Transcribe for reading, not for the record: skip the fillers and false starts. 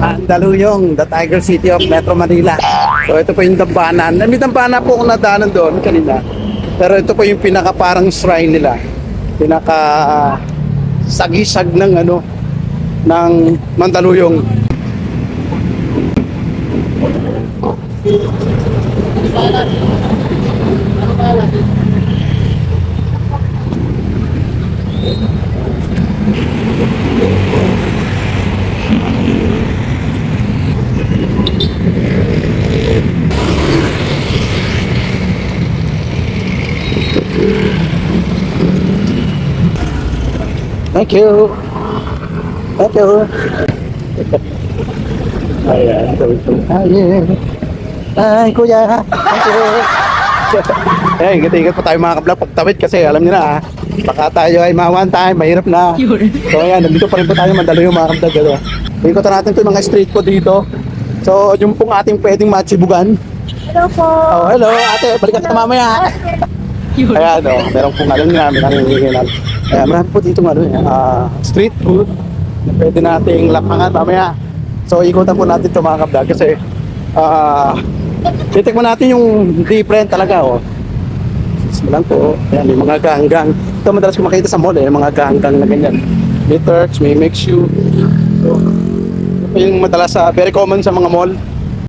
Mandaluyong, the Tiger City of Metro Manila. So ito po yung dambana. May dambana po akong nadaanan doon kanina. Pero ito po yung pinaka parang shrine nila. Pinaka sagisag ng ng Mandaluyong. Thank you. Thank you. Ayan. Ayan. Ay, kuya. Thank you. Eh, ingat-ingat pa tayo mga kablog pagtawid kasi alam niyo na baka tayo ay ma-one time, mahirap na. So ayan, nandito pa rin po tayo Mandaluyong mga kablog. Ikutan natin ito mga street food dito. So yung pong ating pwedeng machibugan. Hello po. Oh, hello ate, balikan kita mamaya. Ayan, meron pong alam niyo namin ang hihingin. Ayan, marami po dito street food na pwede nating lapangan mamaya. So ikutan po natin ito mga kablog kasi titikman natin yung different talaga Isma lang po. Ayan, may mga gahanggang. Ito madalas ko makita sa mall mga gahanggang na ganyan. May Turks, may make shoe. So, ito yung madalas very common sa mga mall.